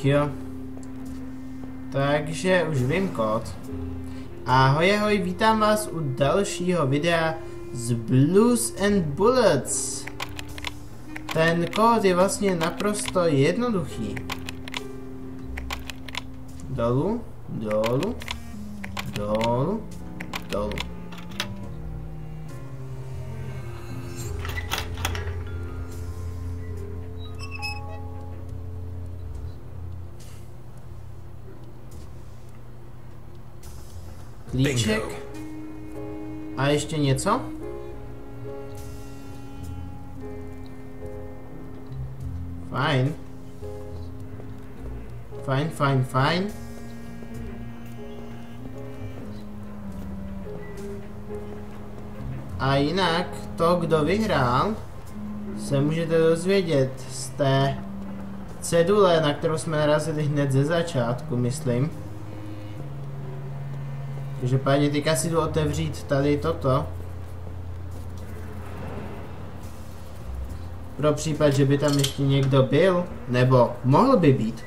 Tak jo. Takže už vím kód. Ahoj, ahoj, vítám vás u dalšího videa z Blues and Bullets. Ten kód je vlastně naprosto jednoduchý. Dolů, dolů, dolů, dolů. Klíček. A ještě něco? Fajn. Fajn, fajn, fajn. A jinak to, kdo vyhrál, se můžete dozvědět z té cedule, na kterou jsme narazili hned ze začátku, myslím. Každopádně teďka si jdu otevřít tady toto. Pro případ, že by tam ještě někdo byl, nebo mohl by být.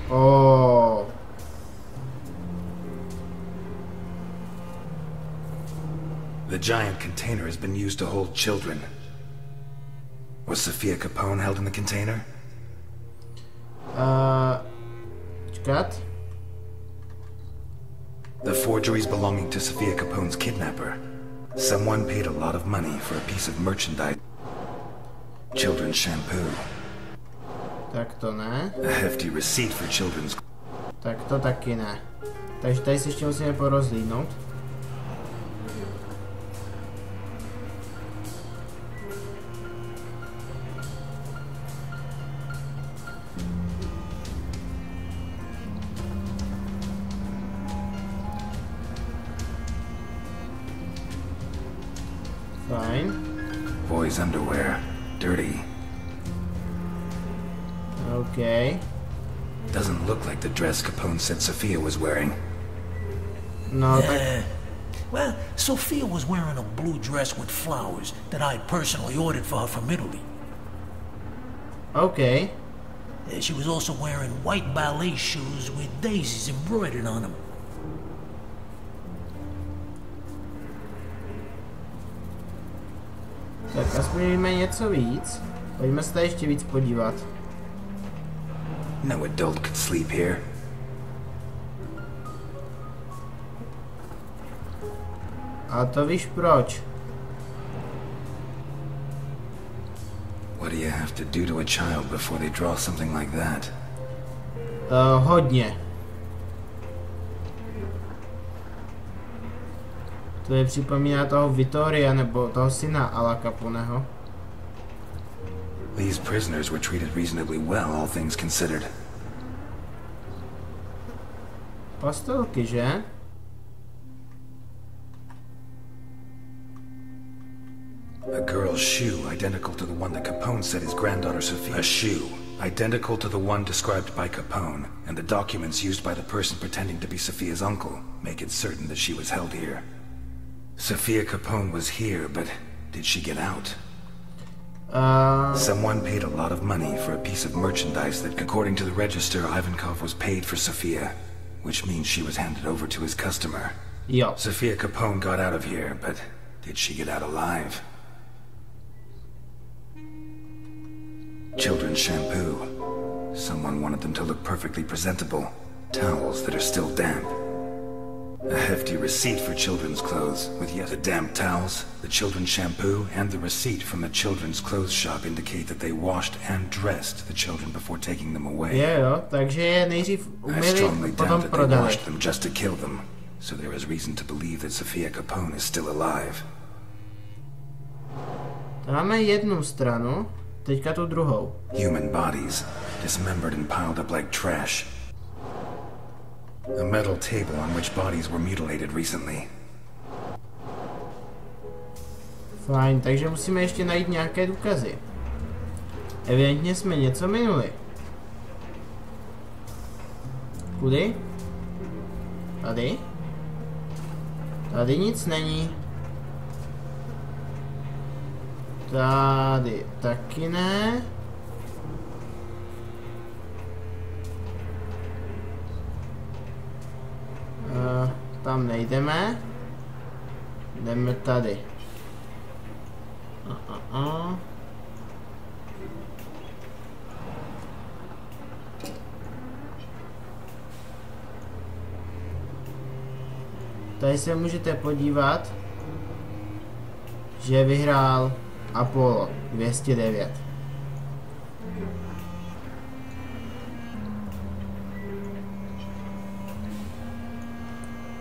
Oh. The giant container has been used to hold children. Was Sophia Capone held in the container? Počkat. The forgeries belonging to Sophia Capone's kidnapper. Someone paid a lot of money for a piece of merchandise. Children's shampoo. Tak to ne. A hefty receipt for children's... Tak to taky ne. Takže tady si ještě musíme porozlídnout. Fine. Boys' underwear. Dirty. Okay. Doesn't look like the dress Capone said Sophia was wearing. No, tak... Well, Sophia was wearing a blue dress with flowers that I personally ordered for her from Italy. Okay. She was also wearing white ballet shoes with daisies embroidered on them. Tak aspoň víme něco víc. Pojďme se tady ještě víc podívat. No adult could sleep here. A to víš proč? What do you have to do to a child before they draw something like that? Hodně. To je připomíná toho Vittoria nebo toho syna Ala Caponeho. These prisoners were treated reasonably well, all things considered. Pastelky, že? A girl's shoe identical to the one that Capone said his granddaughter Sophia... A shoe identical to the one described by Capone, and the documents used by the person pretending to be Sophia's uncle make it certain that she was held here. Sophia Capone was here, but did she get out? Someone paid a lot of money for a piece of merchandise that, according to the register, Ivankov was paid for Sophia, which means she was handed over to his customer. Jo. Sophia Capone got out of here, but did she get out alive? Children's shampoo. Someone wanted them to look perfectly presentable. Towels that are still damp. A hefty receipt for children's clothes, with yet the damp towels, the children's shampoo, and the receipt from a children's clothes shop indicate that they washed and dressed the children before taking them away. Jo, takže je nejdřív I strongly umyli, potom doubt that they prodali. washed them just to kill them, so there is reason to believe that Sophia Capone is still alive. Máme jednu stranu, teďka tu druhou. Human bodies, dismembered and piled up like trash. A metal table on which bodies were mutilated recently. Fajn, takže musíme ještě najít nějaké důkazy. Evidentně jsme něco minuli. Kudy? Tady? Tady nic není. Tady taky ne. Tam nejdeme. Jdeme tady. Tady se můžete podívat, že vyhrál Apollo 209.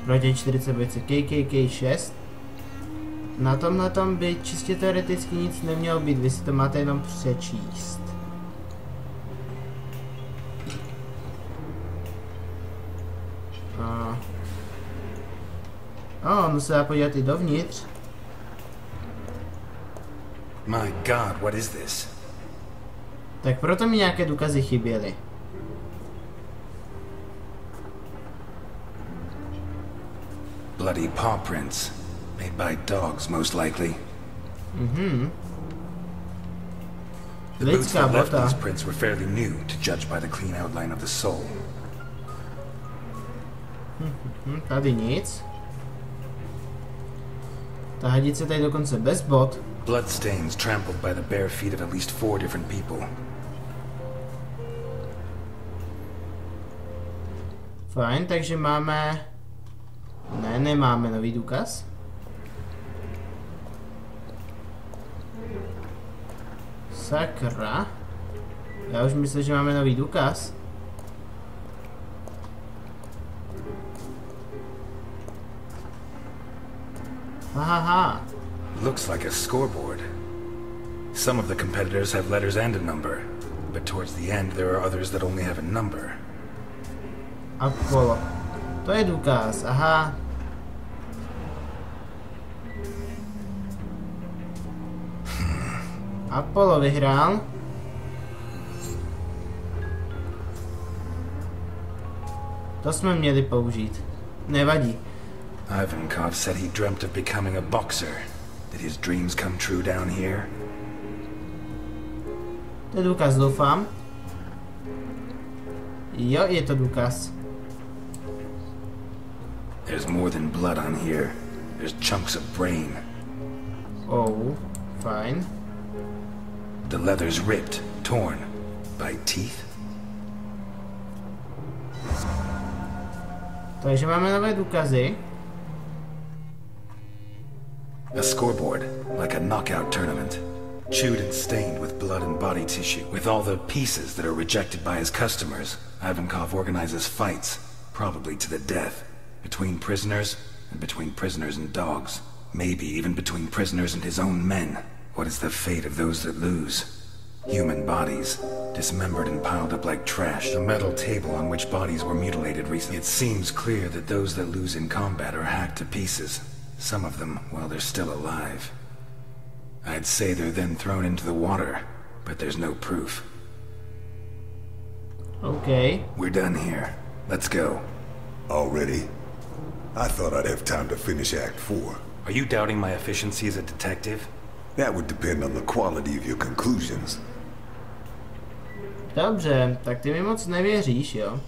Proti 40 KKK 6. Na tomhletom by čistě teoreticky nic nemělo být, vy si to máte jenom přečíst. No se dá podívat i dovnitř. My God, what is this? Tak proto mi nějaké důkazy chyběly. Bloody paw prints. Made by dogs, most likely. The boots that left these prints were fairly new, to judge by the clean outline of the sole. Tady nic. Ta hadice tady dokonce bez bot. Bloodstains trampled by the bare feet of at least 4 different people. Fajn, takže máme... Ne, nemáme nový důkaz. Sakra. Já už myslím, že máme nový důkaz. Hahaha. Looks like a scoreboard. Some of the competitors have letters and a number, but towards the end there are others that only have a number. Apollo. To je důkaz, aha. Apollo vyhrál. To jsme měli použít. Nevadí. Ivankov said he dreamt of becoming a boxer. Did his dreams come true down here? To je důkaz, doufám. Jo, je to důkaz. There's more than blood on here. There's chunks of brain. Oh, fine. The leather's ripped, torn. By teeth? Takže máme nové důkazy. A scoreboard, like a knockout tournament. Chewed and stained with blood and body tissue. With all the pieces that are rejected by his customers, Ivankov organizes fights, probably to the death. Between prisoners, and between prisoners and dogs. Maybe even between prisoners and his own men. What is the fate of those that lose? Human bodies, dismembered and piled up like trash. A metal table on which bodies were mutilated recently. It seems clear that those that lose in combat are hacked to pieces. Some of them while they're still alive. I'd say they're then thrown into the water, but there's no proof. Okay. We're done here. Let's go. Already? I thought I'd have time to finish Act 4. Are you doubting my efficiency as a detective? That would depend on the quality of your conclusions. Dobře, tak ty mi moc nevěříš, jo?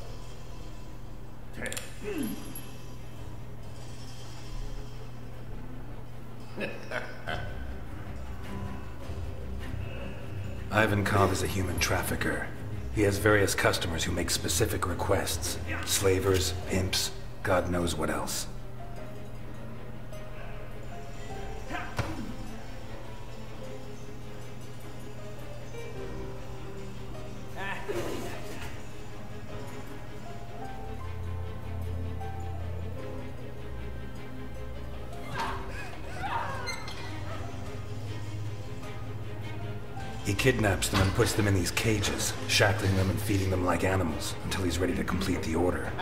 Ivankov is a human trafficker. He has various customers who make specific requests. Slavers, pimps, God knows what else. He kidnaps them and puts them in these cages, shackling them and feeding them like animals until he's ready to complete the order.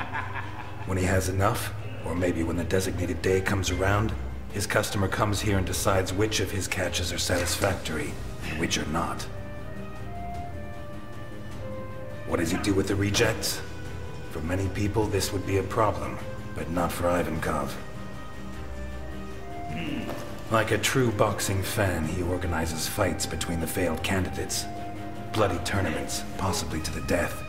When he has enough, or maybe when the designated day comes around, his customer comes here and decides which of his catches are satisfactory and which are not. What does he do with the rejects? For many people, this would be a problem, but not for Ivankov. Like a true boxing fan, he organizes fights between the failed candidates. Bloody tournaments, possibly to the death.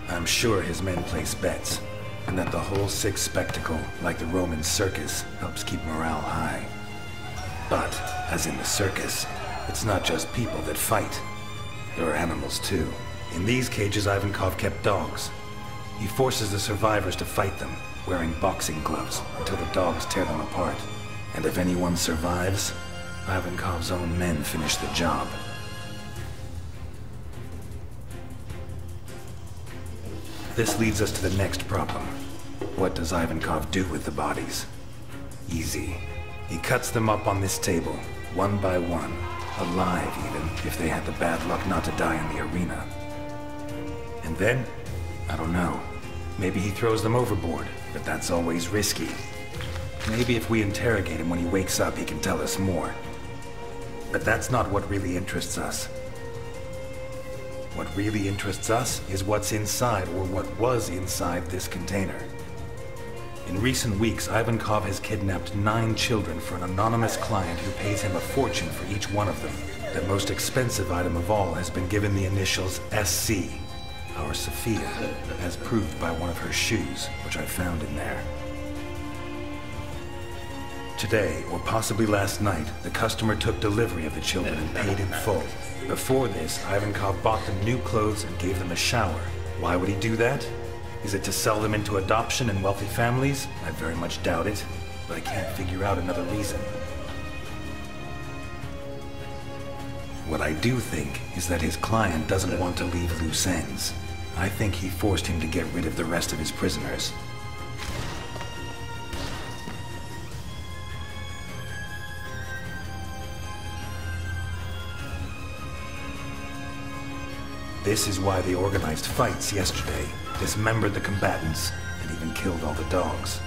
I'm sure his men place bets, and that the whole sick spectacle, like the Roman circus, helps keep morale high. But, as in the circus, it's not just people that fight. There are animals too. In these cages, Ivankov kept dogs. He forces the survivors to fight them, wearing boxing gloves, until the dogs tear them apart. And if anyone survives, Ivankov's own men finish the job. This leads us to the next problem. What does Ivankov do with the bodies? Easy. He cuts them up on this table, one by one, alive even, if they had the bad luck not to die in the arena. And then, I don't know, maybe he throws them overboard, but that's always risky. Maybe if we interrogate him when he wakes up, he can tell us more. But that's not what really interests us. What really interests us is what's inside, or what was inside this container. In recent weeks, Ivankov has kidnapped 9 children for an anonymous client who pays him a fortune for each one of them. The most expensive item of all has been given the initials SC, our Sophia, as proved by one of her shoes, which I found in there. Today, or possibly last night, the customer took delivery of the children and paid in full. Before this, Ivankov bought them new clothes and gave them a shower. Why would he do that? Is it to sell them into adoption in wealthy families? I very much doubt it, but I can't figure out another reason. What I do think is that his client doesn't want to leave loose ends. I think he forced him to get rid of the rest of his prisoners. This is why they organized fights yesterday, dismembered the combatants, and even killed all the dogs.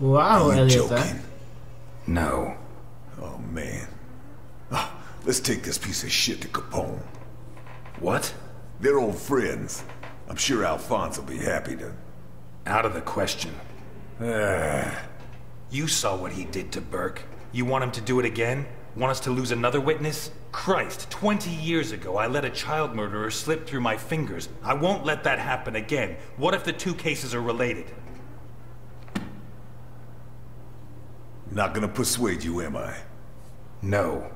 Wow, Are you Eliota. joking? No. Oh, man. Let's take this piece of shit to Capone. What? They're old friends. I'm sure Alphonse will be happy to... Out of the question. You saw what he did to Burke. You want him to do it again? Want us to lose another witness? Christ, 20 years ago I let a child murderer slip through my fingers. I won't let that happen again. What if the two cases are related? Not gonna persuade you, am I? No.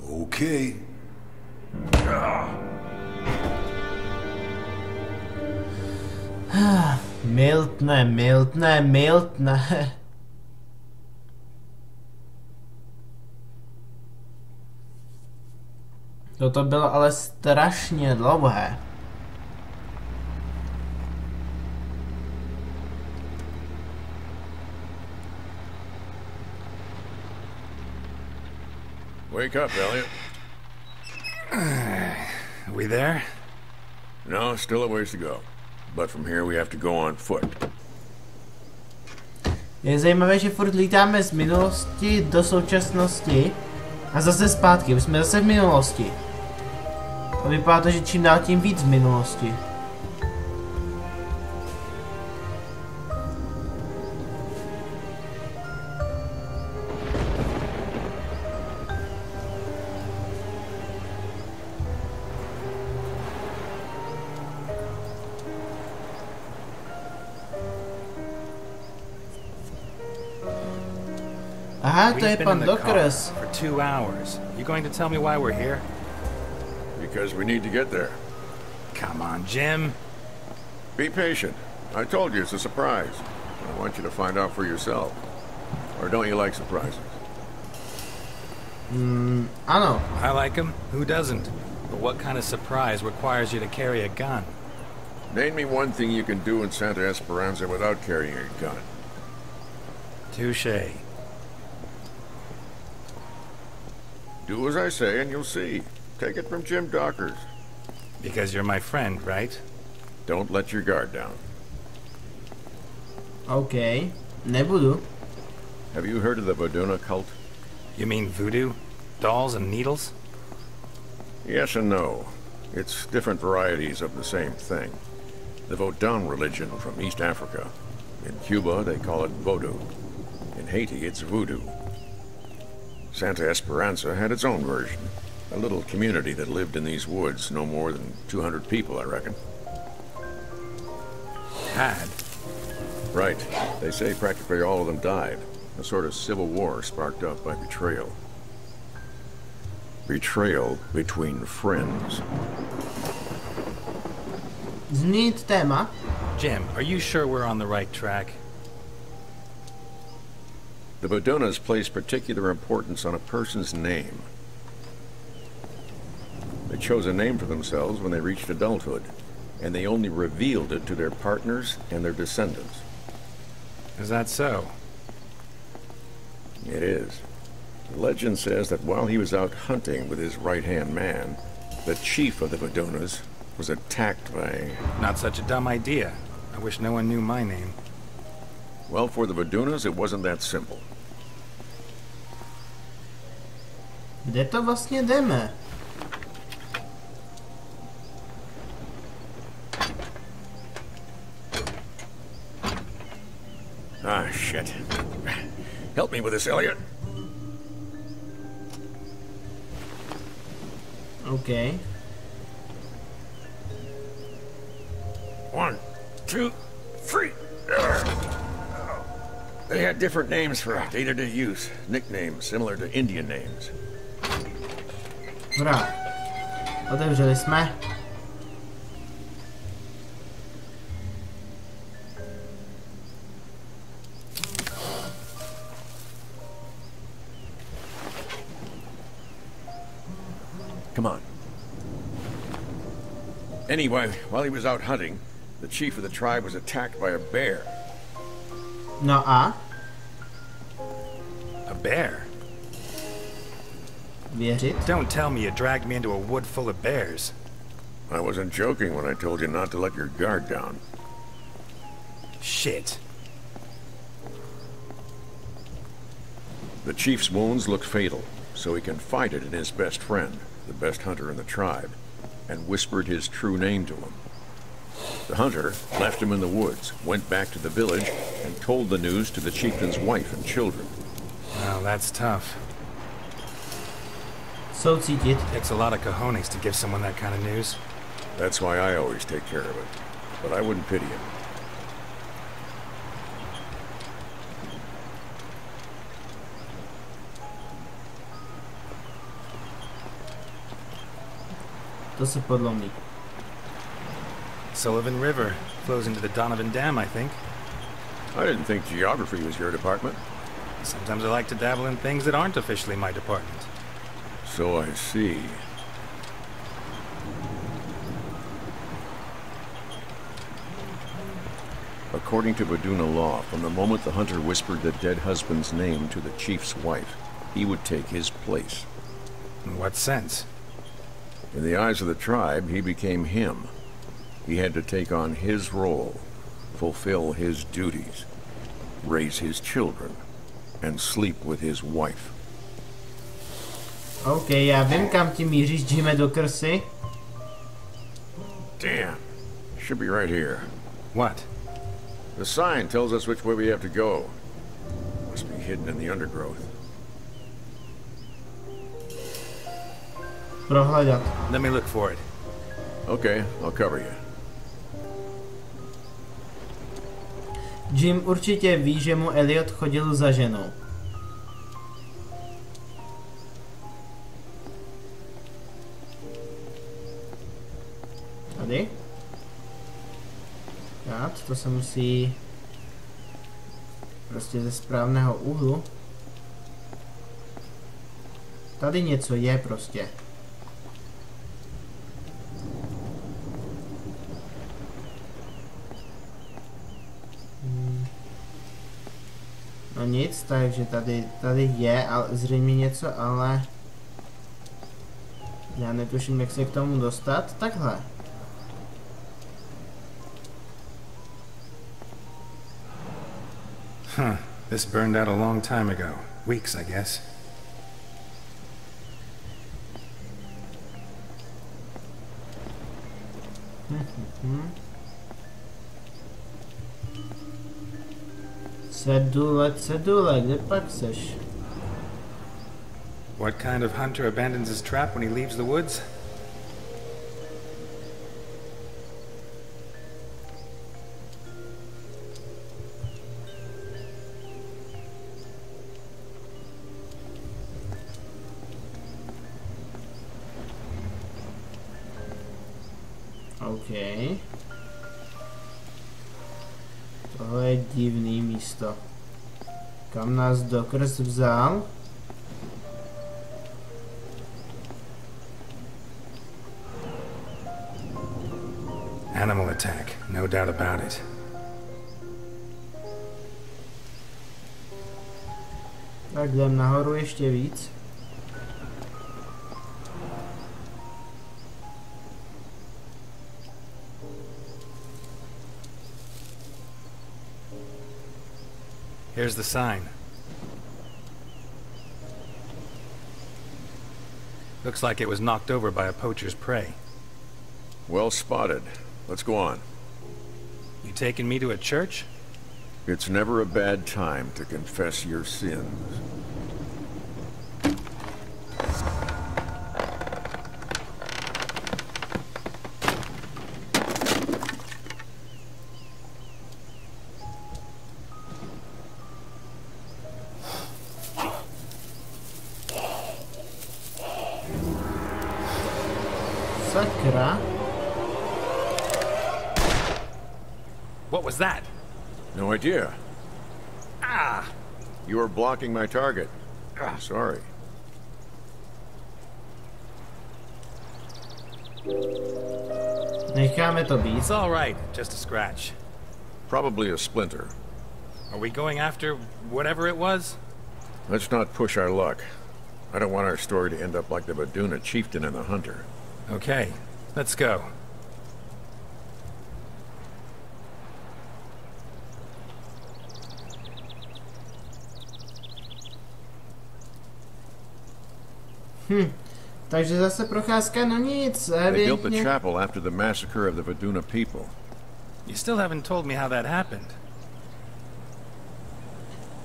Okay. Miltne. Toto bylo ale strašně dlouhé. Wake up, Elliot. Are we there? No, still a ways to go. But from here we have to go on foot. Je zajímavé, že furt lítáme z minulosti do současnosti a zase zpátky, my jsme zase v minulosti. A vypadá to, že čím dál tím víc v minulosti. Aha, to je pan Dokres. For 2 hours. You going to tell me why we're here? Because we need to get there. Come on, Jim. Be patient. I told you it's a surprise. I want you to find out for yourself. Or don't you like surprises? Ano. I like them. Who doesn't? But what kind of surprise requires you to carry a gun? Name me one thing you can do in Santa Esperanza without carrying a gun. Touché. Do as I say and you'll see. Take it from Jim Dockers. Because you're my friend, right? Don't let your guard down. OK, nebudu. Have you heard of the Voduna cult? You mean voodoo? Dolls and needles? Yes and no. It's different varieties of the same thing. The Vodun religion from East Africa. In Cuba, they call it Vodou. In Haiti, it's voodoo. Santa Esperanza had its own version. A little community that lived in these woods, no more than 200 people, I reckon. Had? Right. They say practically all of them died. A sort of civil war sparked up by betrayal. Betrayal between friends. Změnit téma. Jim, are you sure we're on the right track? The Vodunas place particular importance on a person's name. They chose a name for themselves when they reached adulthood, and they only revealed it to their partners and their descendants. Is that so? It is. The legend says that while he was out hunting with his right-hand man, the chief of the Vodunas was attacked by... Not such a dumb idea. I wish no one knew my name. Well, for the Vodunas, it wasn't that simple. Kde to vlastně jdeme? Ah, shit. Help me with this, Elliot. OK. 1, 2, 3. They had different names for day-to-day use. Nicknames similar to Indian names. Dobrá. Otevřeli jsme. Come on. Anyway, while he was out hunting, the chief of the tribe was attacked by a bear. No a? A bear? Věřit? Don't tell me you dragged me into a wood full of bears. I wasn't joking when I told you not to let your guard down. Shit. The chief's wounds look fatal, so he confided in his best friend, the best hunter in the tribe, and whispered his true name to him. The hunter left him in the woods, went back to the village, and told the news to the chieftain's wife and children. Well, that's tough. Soucítit. Takes a lot of cojones to give someone that kind of news. That's why I always take care of it. But I wouldn't pity him. To se podlomí. Sullivan River flows into the Donovan Dam, I think. I didn't think geography was your department. Sometimes I like to dabble in things that aren't officially my department. So I see. According to Voduna law, from the moment the hunter whispered the dead husband's name to the chief's wife, he would take his place. In what sense? In the eyes of the tribe, he became him. He had to take on his role, fulfill his duties, raise his children, and sleep with his wife. OK, já vím, kam ti míříš, jdeme do krsy. Damn. Should be right here. What? The sign tells us which way we have to go. Must be hidden in the undergrowth. Prohledat. Let me look for it. Okay, I'll cover you. Jim určitě ví, že mu Eliot chodil za ženou. Tady? Tak, to se musí prostě ze správného úhlu. Tady něco je prostě. No nic, takže tady je zřejmě něco, ale já netuším, jak se k tomu dostat. Takhle. Huh. This burned out a long time ago. Weeks, I guess. Cedule, kde pak seš? What kind of hunter abandons his trap when he leaves the woods? OK. Tohle je divný místo. Kam nás Dokrs vzal? Animal attack, no doubt about it. Tak jdem nahoru ještě víc. Here's the sign. Looks like it was knocked over by a poacher's prey. Well spotted. Let's go on. You taking me to a church? It's never a bad time to confess your sins. Sakra. What was that? No idea. Ah! You were blocking my target. Sorry. Necháme to být. It's all right, just a scratch. Probably a splinter. Are we going after whatever it was? Let's not push our luck. I don't want our story to end up like the Vaduna chieftain and the hunter. Okay, let's go. Takže zase procházka, no nic, They built the evidentně. chapel after the massacre of the Vaduna people. You still haven't told me how that happened.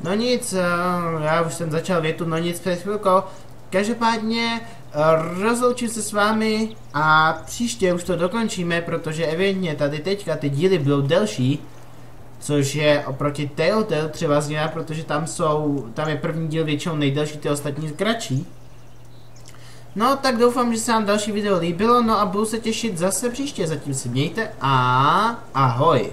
No nic, já už jsem začal větu, no nic před chvilkou. Každopádně rozloučím se s vámi a příště už to dokončíme, protože evidentně tady teďka ty díly budou delší, což je oproti Telltale třeba změna, protože tam je první díl většinou nejdelší, ty ostatní kratší. No tak doufám, že se vám další video líbilo, no a budu se těšit zase příště, zatím se mějte a ahoj.